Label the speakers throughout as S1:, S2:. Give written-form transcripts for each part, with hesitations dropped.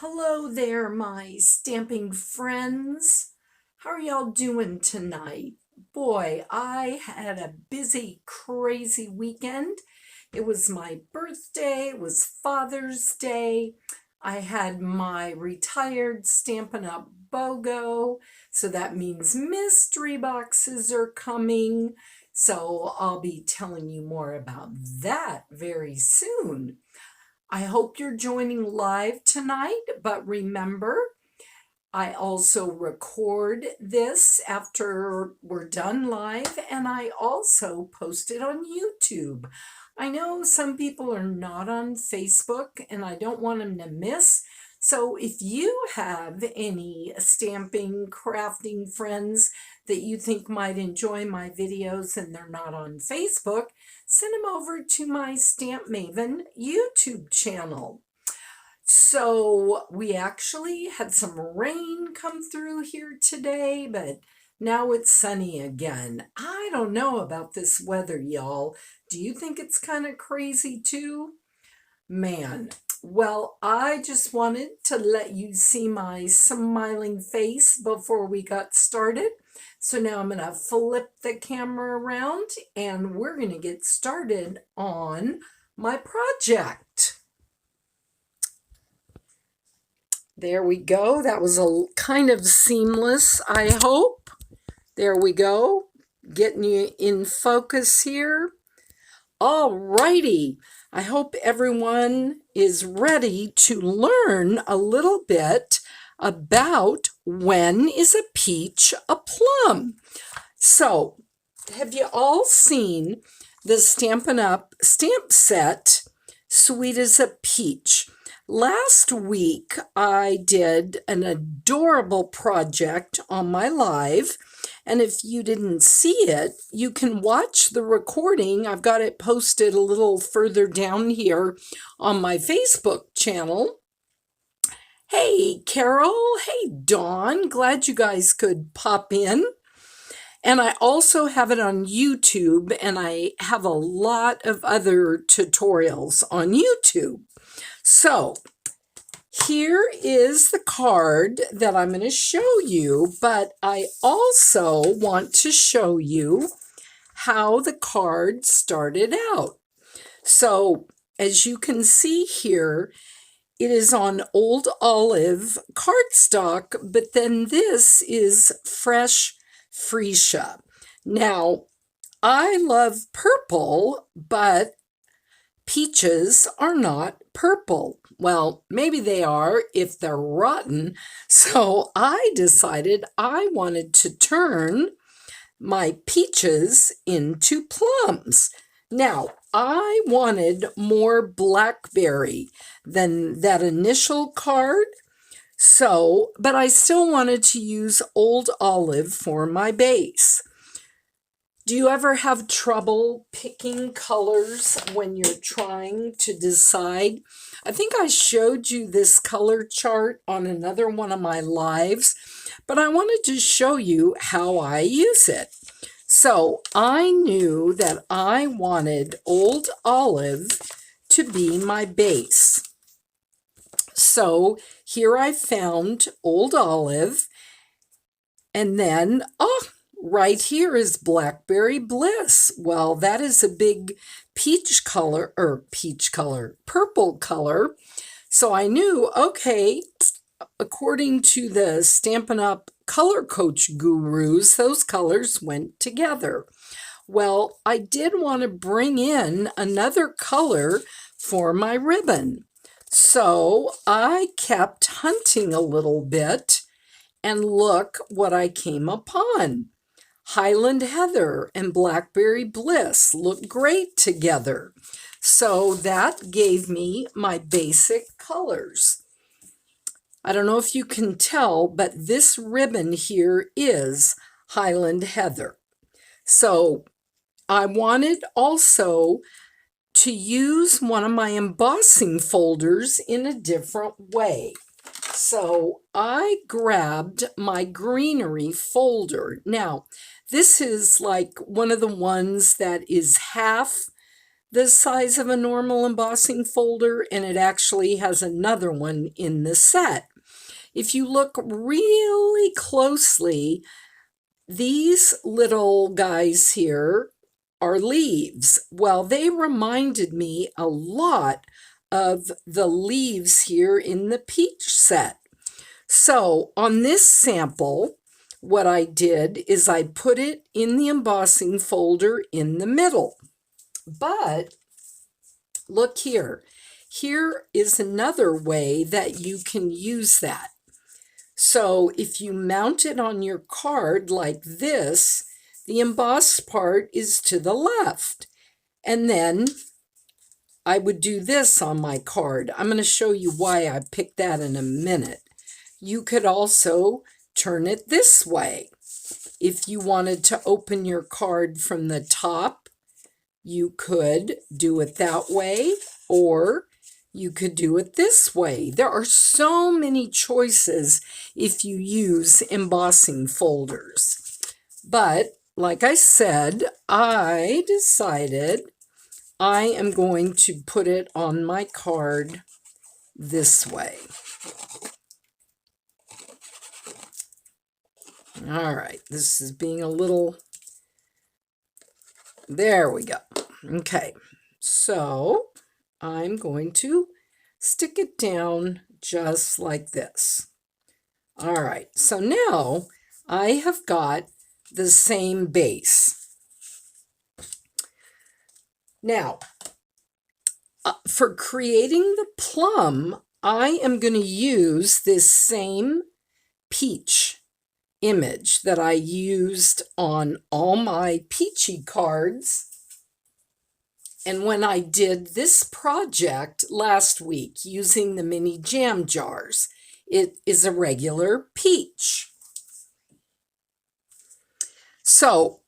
S1: Hello there, my stamping friends. How are y'all doing tonight? Boy, I had a busy, crazy weekend. It was my birthday, it was Father's Day. I had my retired Stampin' Up BOGO, so that means mystery boxes are coming. So I'll be telling you more about that very soon. I hope you're joining live tonight, but remember, I also record this after we're done live, and I also post it on YouTube. I know some people are not on Facebook, and I don't want them to miss. So if you have any stamping, crafting friends that you think might enjoy my videos and they're not on Facebook, send them over to my Stampmaven YouTube channel. So we actually had some rain come through here today, but now it's sunny again. I don't know about this weather, y'all. Do you think it's kind of crazy too? Man, well, I just wanted to let you see my smiling face before we got started. So now I'm going to flip the camera around and we're going to get started on my project. There we go. That was a kind of seamless, I hope. There we go. Getting you in focus here. All righty. I hope everyone is ready to learn a little bit about when is a peach a plum. So, have you all seen the Stampin' Up stamp set, Sweet as a Peach? Last week, I did an adorable project on my live, and if you didn't see it, you can watch the recording. I've got it posted a little further down here on my Facebook channel. Hey, Carol. Hey, Dawn. Glad you guys could pop in. And I also have it on YouTube, and I have a lot of other tutorials on YouTube. So here is the card that I'm going to show you, but I also want to show you how the card started out. So as you can see here, it is on old olive cardstock, but then this is fresh freesia. Now, I love purple, but peaches are not purple. Well, maybe they are if they're rotten. So I decided I wanted to turn my peaches into plums. Now, I wanted more blackberry than that initial card. So, but I still wanted to use old olive for my base. Do you ever have trouble picking colors when you're trying to decide? I think I showed you this color chart on another one of my lives, but I wanted to show you how I use it. So I knew that I wanted old olive to be my base. So here I found old olive, and then, right here is Blackberry Bliss. Well, that is a big purple color. So I knew, okay, according to the Stampin' Up color coach gurus, those colors went together. Well, I did want to bring in another color for my ribbon. So I kept hunting a little bit, and look what I came upon. Highland Heather and Blackberry Bliss look great together. So that gave me my basic colors. I don't know if you can tell, but this ribbon here is Highland Heather. So I wanted also to use one of my embossing folders in a different way. So I grabbed my greenery folder. Now, this is like one of the ones that is half the size of a normal embossing folder, and it actually has another one in the set. If you look really closely, these little guys here are leaves. Well, they reminded me a lot of the leaves here in the peach set. So on this sample, what I did is I put it in the embossing folder in the middle. But look here. Here is another way that you can use that. So if you mount it on your card like this, the embossed part is to the left. And then I would do this on my card. I'm going to show you why I picked that in a minute. You could also turn it this way. If you wanted to open your card from the top, you could do it that way, or you could do it this way. There are so many choices if you use embossing folders. But like I said, I decided I am going to put it on my card this way. All right, this is being a little, there we go. Okay, so I'm going to stick it down just like this. All right, so now I have got the same base. Now, for creating the plum, I am going to use this same peach image that I used on all my peachy cards. And when I did this project last week using the mini jam jars, it is a regular peach. So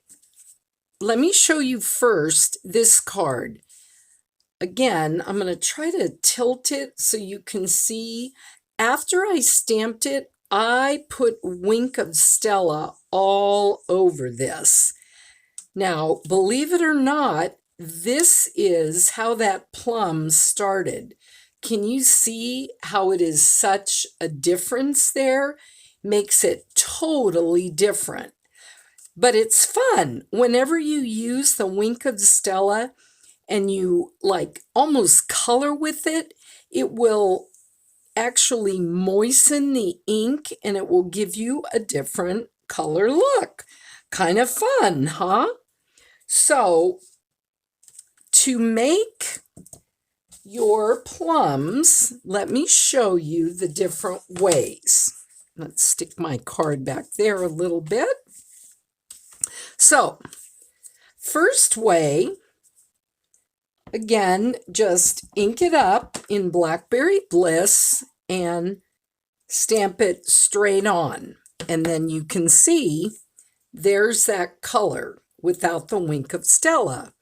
S1: let me show you first this card. Again, I'm going to try to tilt it so you can see. After I stamped it, I put Wink of Stella all over this. Now, believe it or not, this is how that plum started. Can you see how it is such a difference there? Makes it totally different. But it's fun. Whenever you use the Wink of Stella and you like almost color with it, it will actually moisten the ink and it will give you a different color look. Kind of fun, huh? So to make your plums, let me show you the different ways. Let's stick my card back there a little bit. So, first way, again, just ink it up in Blackberry Bliss and stamp it straight on. And then you can see there's that color without the Wink of Stella.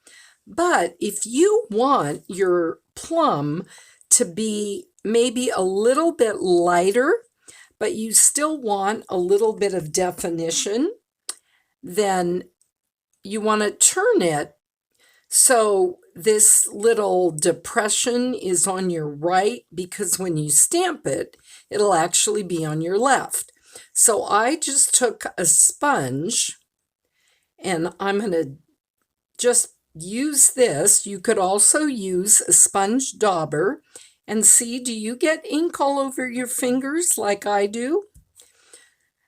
S1: But if you want your plum to be maybe a little bit lighter, but you still want a little bit of definition, then you want to turn it so this little depression is on your right, because when you stamp it, it'll actually be on your left. So I just took a sponge and I'm going to just use this. You could also use a sponge dauber and see, do you get ink all over your fingers like I do?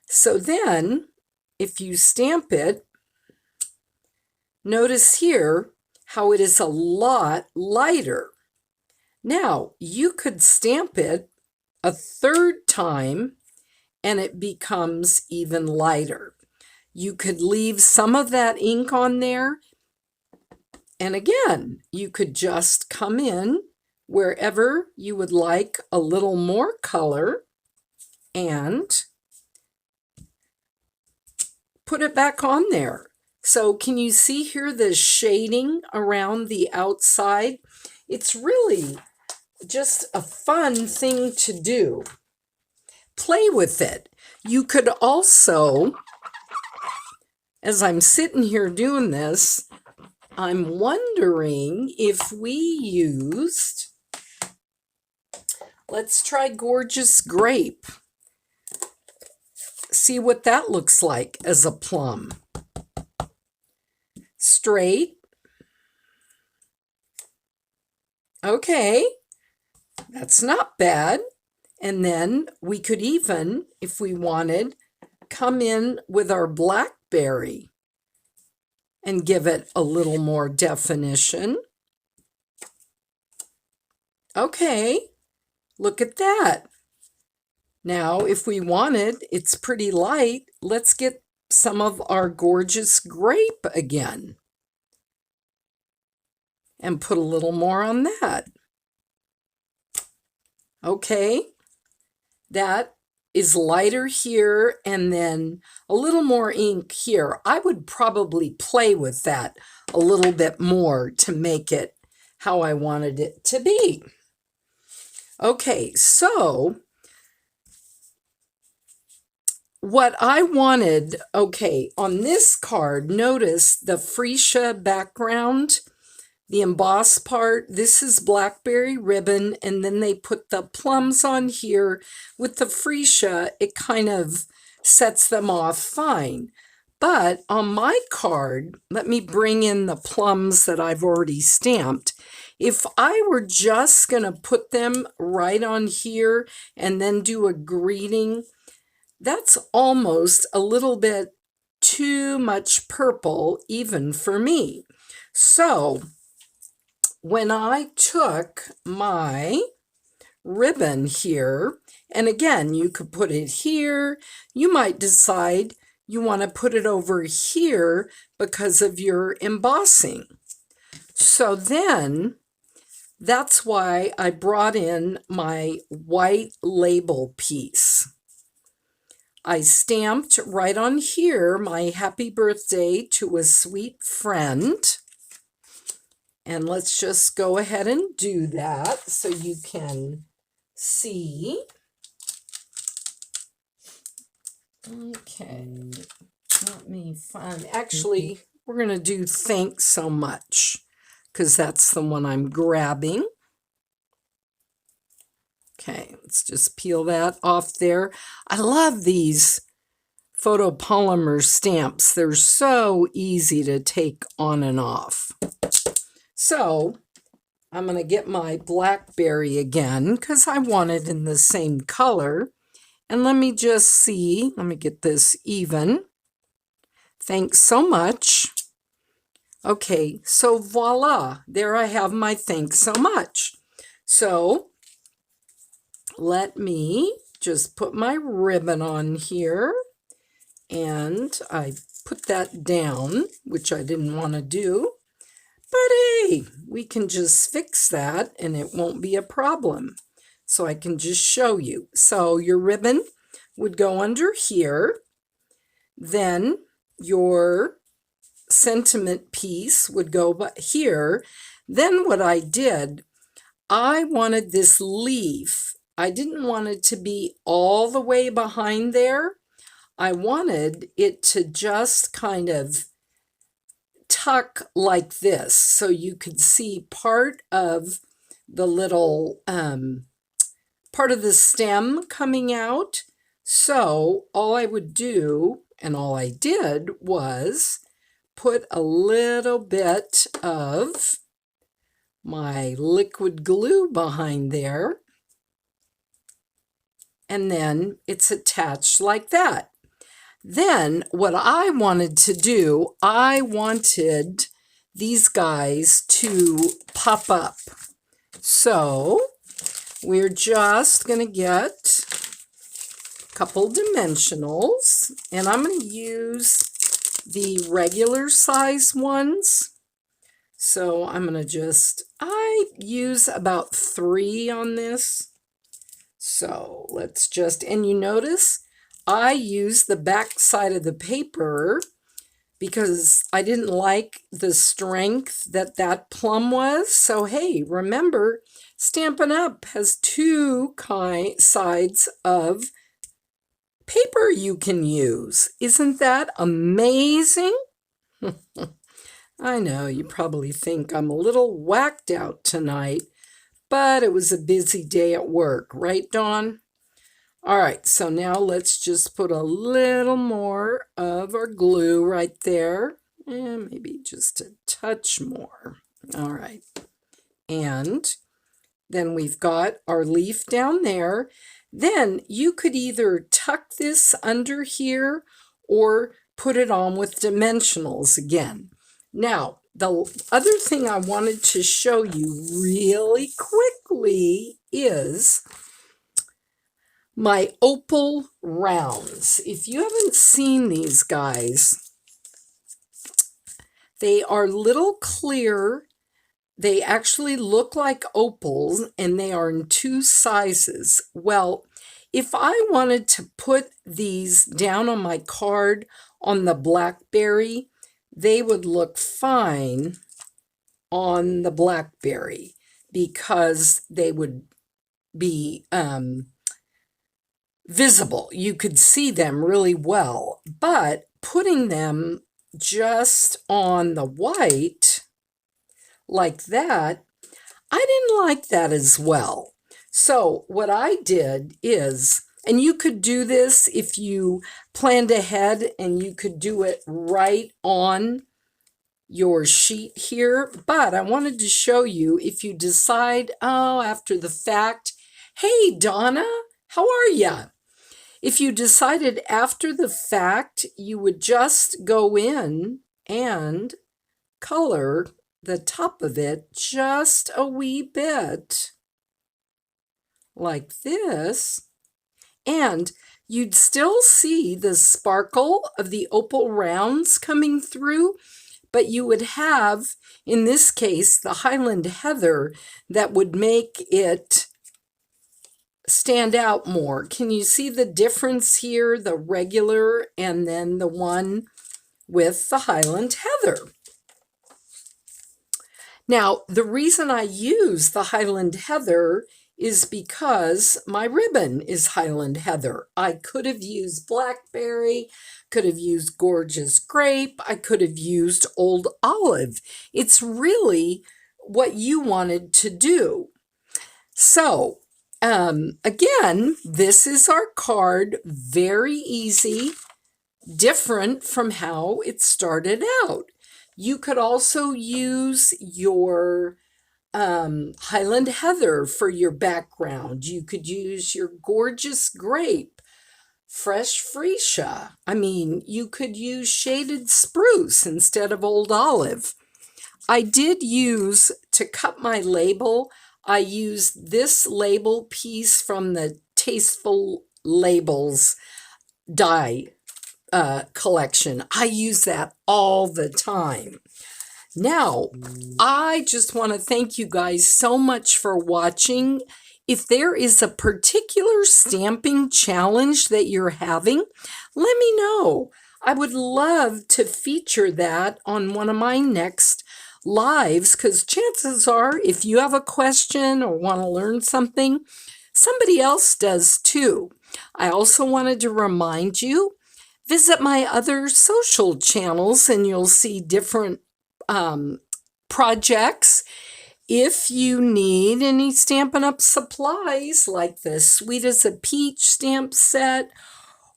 S1: So then, if you stamp it, notice here how it is a lot lighter. Now, you could stamp it a third time and it becomes even lighter. You could leave some of that ink on there, and again, you could just come in wherever you would like a little more color and put it back on there. So can you see here the shading around the outside? It's really just a fun thing to do. Play with it. You could also, as I'm sitting here doing this, I'm wondering if we used, let's try Gorgeous Grape. See what that looks like as a plum. Straight. Okay, that's not bad. And then we could even, if we wanted, come in with our blackberry and give it a little more definition. Okay, look at that. Now, if we wanted, it's pretty light. Let's get some of our Gorgeous Grape again and put a little more on that. Okay, that is lighter here and then a little more ink here. I would probably play with that a little bit more to make it how I wanted it to be. Okay, so what I wanted, okay, on this card, notice the freesia background, the embossed part. This is blackberry ribbon, and then they put the plums on here. With the freesia, it kind of sets them off fine. But on my card, let me bring in the plums that I've already stamped. If I were just going to put them right on here and then do a greeting, that's almost a little bit too much purple even for me. So when I took my ribbon here, and again, you could put it here, you might decide you want to put it over here because of your embossing. So then that's why I brought in my white label piece. I stamped right on here my happy birthday to a sweet friend. And let's just go ahead and do that so you can see. Okay, let me find, actually, we're going to do thanks so much because that's the one I'm grabbing. Okay, let's just peel that off there. I love these photopolymer stamps. They're so easy to take on and off. So I'm going to get my blackberry again because I want it in the same color. And let me just see. Let me get this even. Thanks so much. Okay, so voila. There I have my thanks so much. So let me just put my ribbon on here. And I put that down, which I didn't want to do. But hey, we can just fix that and it won't be a problem. So I can just show you. So your ribbon would go under here. Then your sentiment piece would go here. Then what I did, I wanted this leaf. I didn't want it to be all the way behind there. I wanted it to just kind of tuck like this so you could see part of the little part of the stem coming out. So all I would do, and all I did, was put a little bit of my liquid glue behind there, and then it's attached like that. Then what I wanted to do, I wanted these guys to pop up. So we're just going to get a couple dimensionals, and I'm going to use the regular size ones. So I'm going to I use about 3 on this. So let's just, and you notice I used the back side of the paper because I didn't like the strength that plum was. So hey, remember, Stampin' Up! Has 2 sides of paper you can use. Isn't that amazing? I know you probably think I'm a little whacked out tonight, but it was a busy day at work, right, Dawn? All right, so now let's just put a little more of our glue right there, and maybe just a touch more. All right, and then we've got our leaf down there. Then you could either tuck this under here or put it on with dimensionals again. Now, the other thing I wanted to show you really quickly is my opal rounds. If you haven't seen these guys, they are little clear. They actually look like opals, and they are in two sizes. Well, if I wanted to put these down on my card on the Blackberry, they would look fine on the Blackberry because they would be visible. You could see them really well, but putting them just on the white like that, I didn't like that as well. So what I did is, and you could do this if you planned ahead, and you could do it right on your sheet here, but I wanted to show you if you decide, oh, after the fact, hey, Donna, how are ya? If you decided after the fact, you would just go in and color the top of it just a wee bit like this, and you'd still see the sparkle of the opal rounds coming through, but you would have, in this case, the Highland Heather that would make it stand out more. Can you see the difference here, the regular and then the one with the Highland Heather? Now, the reason I use the Highland Heather is because my ribbon is Highland Heather. I could have used Blackberry, could have used Gorgeous Grape, I could have used Old Olive. It's really what you wanted to do. So, again, this is our card, very easy, different from how it started out. You could also use your Highland Heather for your background. You could use your Gorgeous Grape, Fresh Freesia. I mean, you could use Shaded Spruce instead of Old Olive. I did use, to cut my label, I used this label piece from the Tasteful Labels die collection. I use that all the time. Now, I just want to thank you guys so much for watching. If there is a particular stamping challenge that you're having, let me know. I would love to feature that on one of my next lives, because chances are, if you have a question or want to learn something, somebody else does too. I also wanted to remind you, visit my other social channels and you'll see different projects. If you need any Stampin' Up! Supplies like the Sweet as a Peach stamp set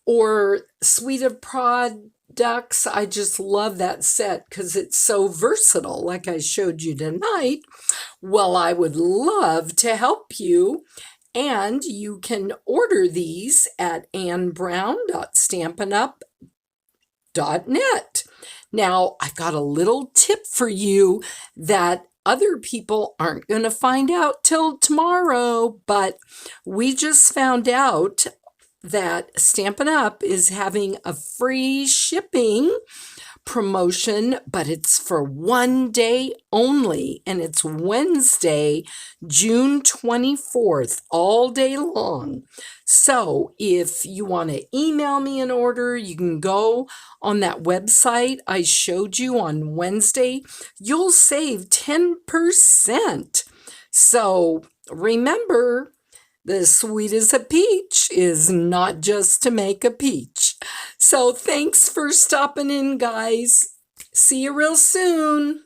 S1: or Suite of Products, I just love that set because it's so versatile, like I showed you tonight. Well, I would love to help you. And you can order these at annbrown.stampinup.net. Now, I've got a little tip for you that other people aren't going to find out till tomorrow, but we just found out that Stampin' Up! Is having a free shipping promotion, but it's for one day only, and it's Wednesday, June 24th, all day long. So if you want to email me an order, you can go on that website I showed you on Wednesday. You'll save 10%. So remember, the Sweet as a Peach is not just to make a peach. So thanks for stopping in, guys. See you real soon.